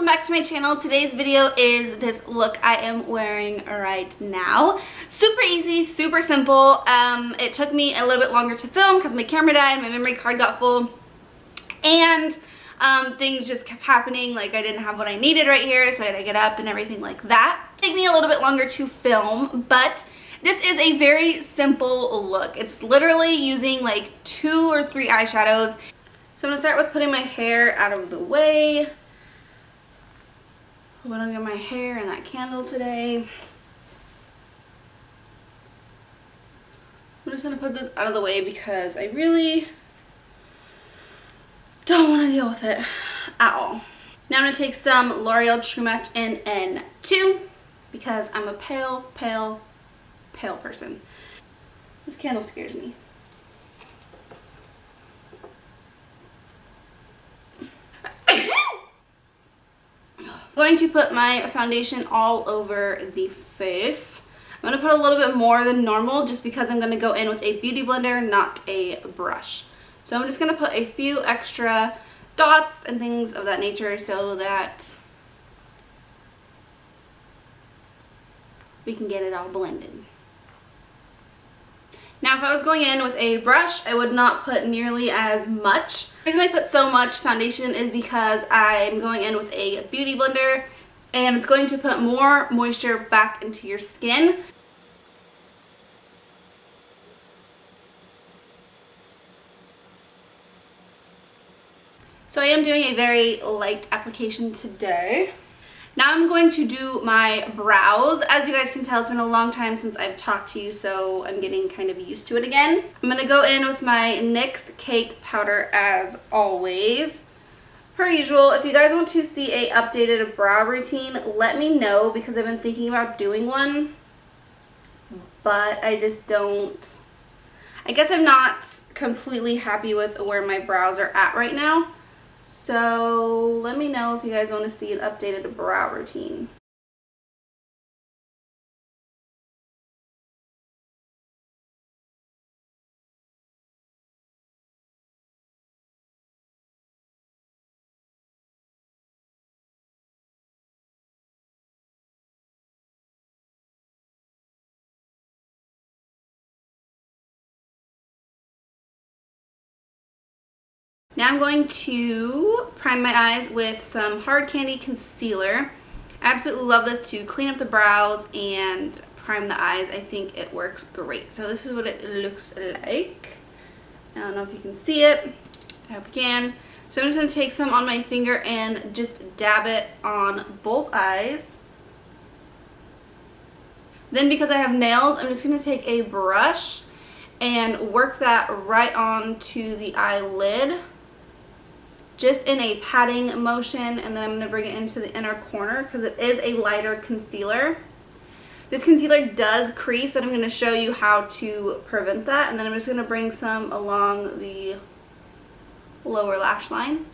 welcome back to my channel. Today's video is this look I am wearing right now. Super easy, super simple. It took me a little bit longer to film because my camera died, my memory card got full, and things just kept happening. Like I didn't have what I needed right here, so I had to get up and everything like that. It took me a little bit longer to film, but this is a very simple look. It's literally using like 2 or 3 eyeshadows. So I'm gonna start with putting my hair out of the way. Hope I don't get my hair in that candle today. I'm just gonna put this out of the way because I really don't want to deal with it at all. Now I'm gonna take some L'Oreal True Match in N2 because I'm a pale person. This candle scares me. I'm going to put my foundation all over the face. I'm going to put a little bit more than normal just because I'm going to go in with a beauty blender, not a brush. So I'm just going to put a few extra dots and things of that nature so that we can get it all blended. Now if I was going in with a brush, I would not put nearly as much. The reason I put so much foundation is because I'm going in with a beauty blender and it's going to put more moisture back into your skin. So I am doing a very light application today. Now I'm going to do my brows. As you guys can tell, it's been a long time since I've talked to you, so I'm getting kind of used to it again. I'm going to go in with my NYX Cake Powder as always. Per usual, if you guys want to see a updated brow routine, let me know because I've been thinking about doing one, but I just don't. I guess I'm not completely happy with where my brows are at right now. So let me know if you guys want to see an updated brow routine. Now I'm going to prime my eyes with some Hard Candy Concealer. I absolutely love this to clean up the brows and prime the eyes. I think it works great. So this is what it looks like. I don't know if you can see it. I hope you can. So I'm just going to take some on my finger and just dab it on both eyes. Then because I have nails, I'm just going to take a brush and work that right onto the eyelid, just in a patting motion, and then I'm going to bring it into the inner corner because it is a lighter concealer. This concealer does crease, but I'm going to show you how to prevent that. And then I'm just going to bring some along the lower lash line.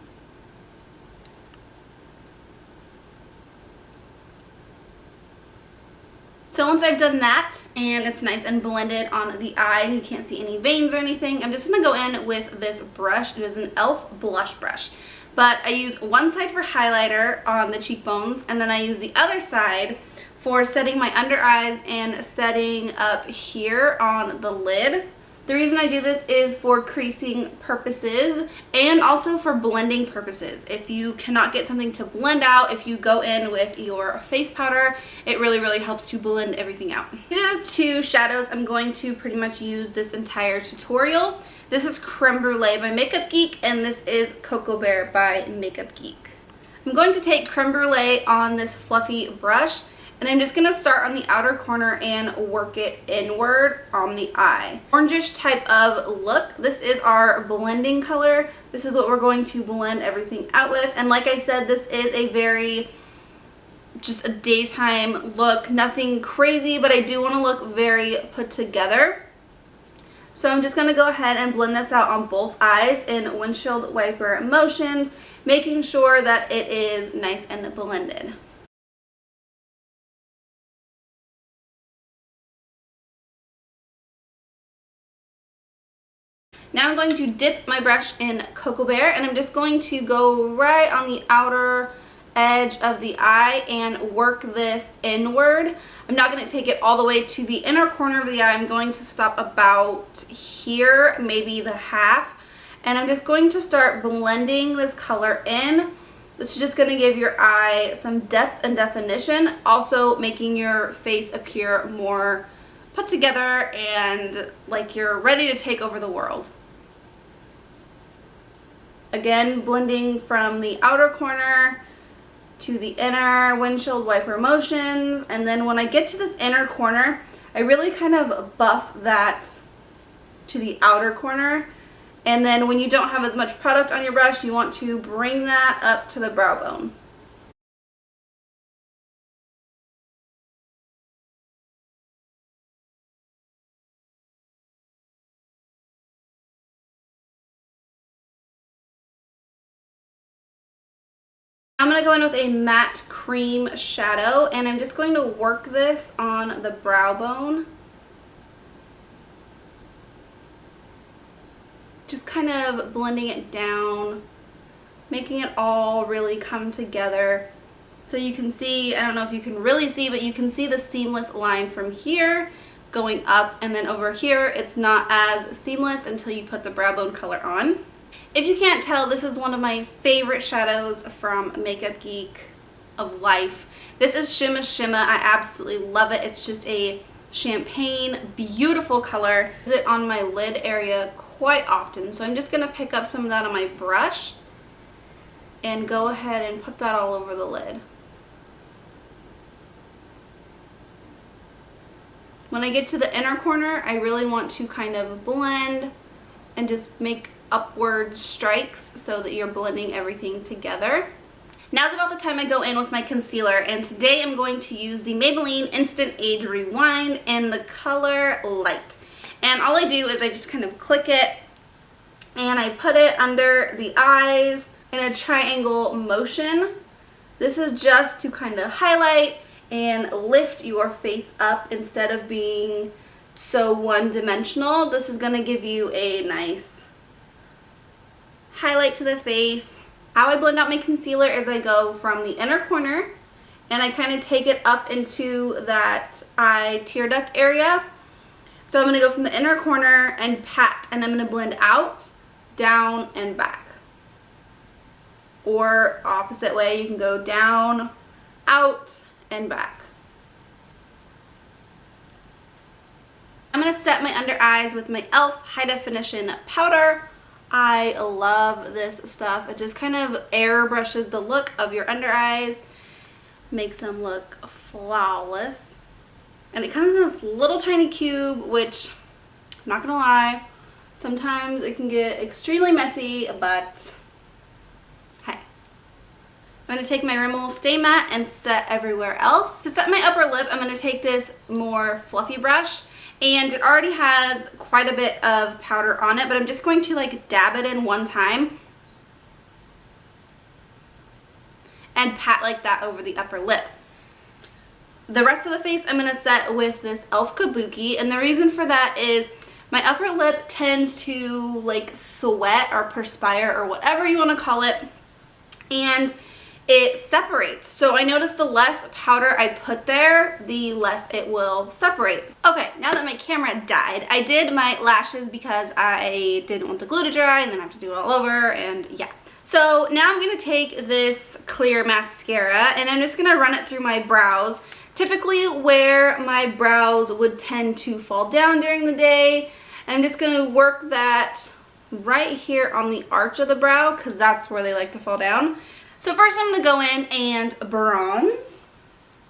So once I've done that and it's nice and blended on the eye and you can't see any veins or anything, I'm just going to go in with this brush. It is an e.l.f. blush brush. But I use one side for highlighter on the cheekbones and then I use the other side for setting my under eyes and setting up here on the lid. The reason I do this is for creasing purposes and also for blending purposes. If you cannot get something to blend out, if you go in with your face powder, it really helps to blend everything out. These are the 2 shadows I'm going to pretty much use this entire tutorial. This is Creme Brulee by Makeup Geek and this is Cocoa Bear by Makeup Geek. I'm going to take Creme Brulee on this fluffy brush and I'm just going to start on the outer corner and work it inward on the eye. Orangish type of look. This is our blending color. This is what we're going to blend everything out with. And like I said, this is a very, just a daytime look. Nothing crazy, but I do want to look very put together. So I'm just going to go ahead and blend this out on both eyes in windshield wiper motions, making sure that it is nice and blended. Now I'm going to dip my brush in Cocoa Bear and I'm just going to go right on the outer edge of the eye and work this inward. I'm not going to take it all the way to the inner corner of the eye. I'm going to stop about here, maybe the half. And I'm just going to start blending this color in. This is just going to give your eye some depth and definition, also making your face appear more put together and like you're ready to take over the world. Again, blending from the outer corner to the inner, windshield wiper motions. And then when I get to this inner corner, I really kind of buff that to the outer corner. And then when you don't have as much product on your brush, you want to bring that up to the brow bone. I'm going to go in with a matte cream shadow, and I'm just going to work this on the brow bone. Just kind of blending it down, making it all really come together. So you can see, I don't know if you can really see, but you can see the seamless line from here going up, and then over here it's not as seamless until you put the brow bone color on. If you can't tell, this is one of my favorite shadows from Makeup Geek of life. This is Shimma Shimma. I absolutely love it. It's just a champagne, beautiful color. I use it on my lid area quite often, so I'm just going to pick up some of that on my brush and go ahead and put that all over the lid. When I get to the inner corner, I really want to kind of blend and just make upward strikes so that you're blending everything together. Now's about the time I go in with my concealer, and today I'm going to use the Maybelline Instant Age Rewind in the color Light. And all I do is I just kind of click it and I put it under the eyes in a triangle motion. This is just to kind of highlight and lift your face up instead of being so one-dimensional. This is going to give you a nice highlight to the face. How I blend out my concealer is I go from the inner corner and I kind of take it up into that eye tear duct area. So I'm going to go from the inner corner and pat, and I'm going to blend out, down, and back. Or opposite way, you can go down, out, and back. I'm going to set my under eyes with my e.l.f. High Definition Powder. I love this stuff. It just kind of airbrushes the look of your under eyes, makes them look flawless. And it comes in this little tiny cube, which, I'm not gonna lie, sometimes it can get extremely messy, but hey. I'm gonna take my Rimmel Stay Matte and set everywhere else. To set my upper lip, I'm gonna take this more fluffy brush. And it already has quite a bit of powder on it, but I'm just going to like dab it in one time and pat like that over the upper lip. The rest of the face I'm going to set with this e.l.f. Kabuki, and the reason for that is my upper lip tends to like sweat or perspire or whatever you want to call it, and it separates. So I noticed the less powder I put there, the less it will separate. Okay, now that my camera died, I did my lashes because I didn't want the glue to dry and then I have to do it all over, and yeah. So now I'm going to take this clear mascara and I'm just going to run it through my brows. Typically where my brows would tend to fall down during the day, and I'm just going to work that right here on the arch of the brow because that's where they like to fall down. So first I'm going to go in and bronze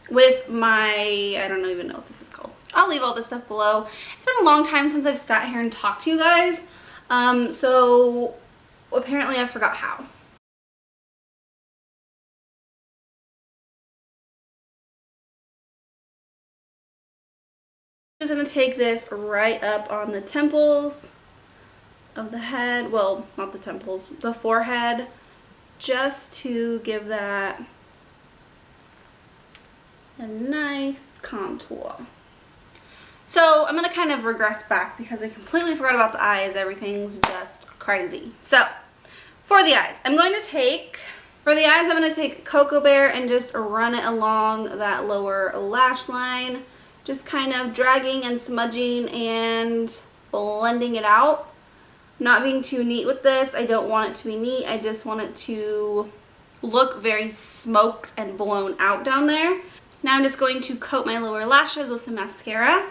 with my, I don't even know what this is called. I'll leave all this stuff below. It's been a long time since I've sat here and talked to you guys. So apparently I forgot how. I'm just going to take this right up on the temples of the head. Well, not the temples, the forehead. Just to give that a nice contour. So I'm going to kind of regress back because I completely forgot about the eyes. Everything's just crazy. So for the eyes, I'm going to take For the eyes, I'm going to take Cocoa Bear and just run it along that lower lash line. Just kind of dragging and smudging and blending it out. Not being too neat with this. I don't want it to be neat. I just want it to look very smoked and blown out down there. Now I'm just going to coat my lower lashes with some mascara.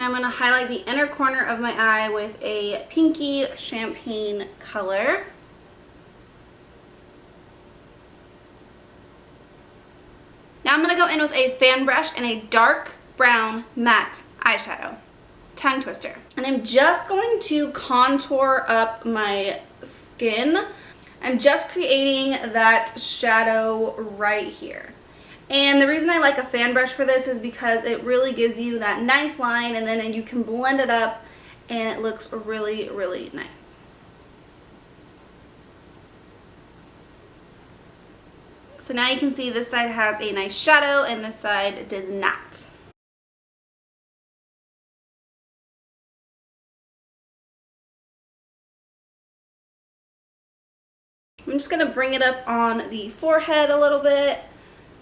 I'm going to highlight the inner corner of my eye with a pinky champagne color. Now I'm going to go in with a fan brush and a dark brown matte eyeshadow. Tongue twister. And I'm just going to contour up my skin. I'm just creating that shadow right here. And the reason I like a fan brush for this is because it really gives you that nice line, and then you can blend it up and it looks really, really nice. So now you can see this side has a nice shadow and this side does not. I'm just going to bring it up on the forehead a little bit.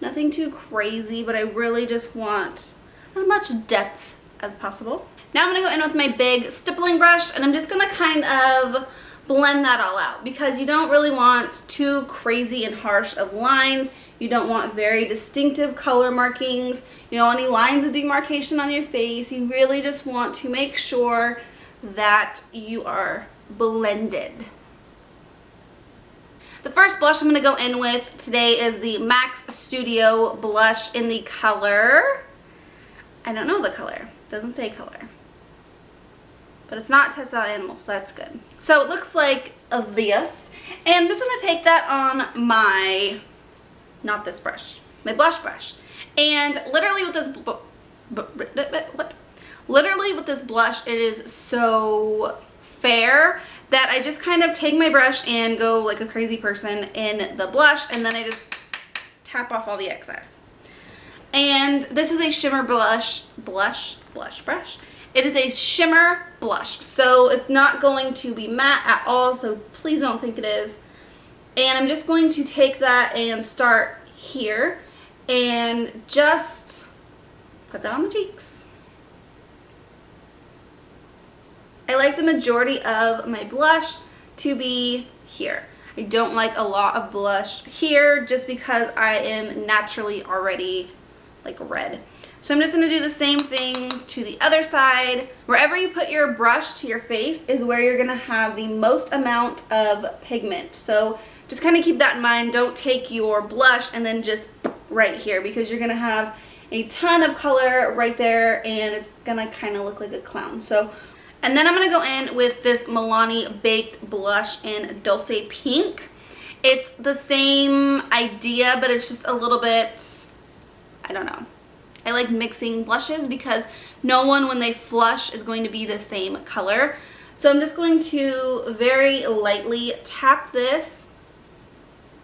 Nothing too crazy, but I really just want as much depth as possible. Now I'm going to go in with my big stippling brush, and I'm just going to kind of blend that all out because you don't really want too crazy and harsh of lines. You don't want very distinctive color markings. You don't want any lines of demarcation on your face. You really just want to make sure that you are blended. The first blush I'm going to go in with today is the MAC Studio blush in the color, I don't know the color, it doesn't say color, but it's not Textile Animal, so that's good. So it looks like this, and I'm just going to take that on my, not this brush, my blush brush, and literally with this, literally with this blush, it is so fair that I just kind of take my brush and go like a crazy person in the blush, and then I just tap off all the excess. And this is a shimmer blush brush. It is a shimmer blush, so it's not going to be matte at all, so please don't think it is. And I'm just going to take that and start here and just put that on the cheeks. I like the majority of my blush to be here. I don't like a lot of blush here just because I am naturally already like red. So I'm just going to do the same thing to the other side. Wherever you put your brush to your face is where you're going to have the most amount of pigment. So just kind of keep that in mind. Don't take your blush and then just right here, because you're going to have a ton of color right there and it's going to kind of look like a clown. So. And then I'm going to go in with this Milani Baked Blush in Dulce Pink. It's the same idea, but it's just a little bit, I don't know. I like mixing blushes because no one, when they flush, is going to be the same color. So I'm just going to very lightly tap this.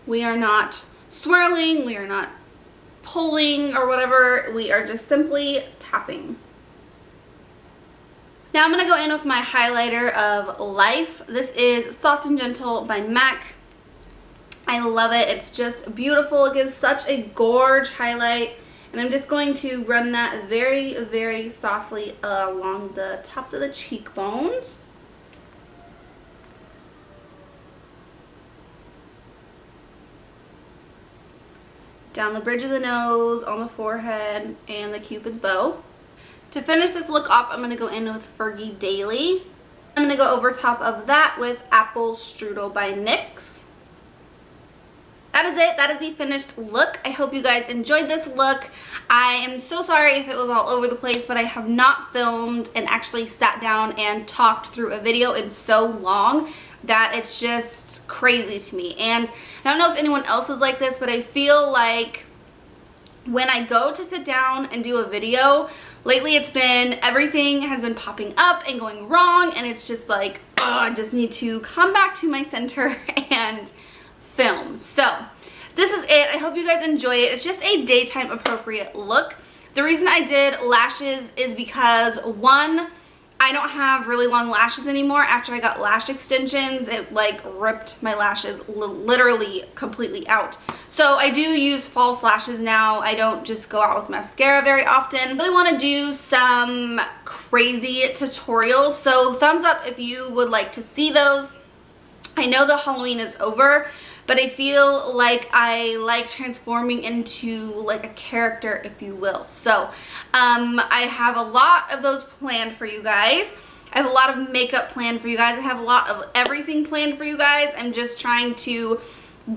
We are not swirling, we are not pulling or whatever. We are just simply tapping. Now I'm going to go in with my highlighter of Life. This is Soft and Gentle by MAC. I love it. It's just beautiful. It gives such a gorge highlight. And I'm just going to run that very, very softly along the tops of the cheekbones. Down the bridge of the nose, on the forehead, and the Cupid's bow. To finish this look off, I'm going to go in with Fergie Daily. I'm going to go over top of that with Apple Strudel by NYX. That is it. That is the finished look. I hope you guys enjoyed this look. I am so sorry if it was all over the place, but I have not filmed and actually sat down and talked through a video in so long that it's just crazy to me. And I don't know if anyone else is like this, but I feel like when I go to sit down and do a video, lately it's been, everything has been popping up and going wrong, and it's just like, oh, I just need to come back to my center and film. So this is it. I hope you guys enjoy it. It's just a daytime appropriate look. The reason I did lashes is because, one, I don't have really long lashes anymore. After I got lash extensions, it like ripped my lashes literally completely out. So I do use false lashes now. I don't just go out with mascara very often. I really want to do some crazy tutorials, so thumbs up if you would like to see those. I know the Halloween is over, but I feel like I like transforming into like a character, if you will. So I have a lot of those planned for you guys. I have a lot of makeup planned for you guys. I have a lot of everything planned for you guys. I'm just trying to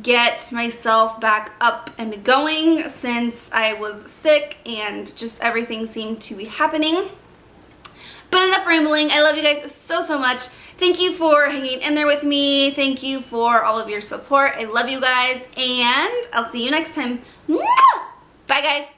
get myself back up and going since I was sick and just everything seemed to be happening. But enough rambling. I love you guys so, so much. Thank you for hanging in there with me. Thank you for all of your support. I love you guys, and I'll see you next time. Bye, guys.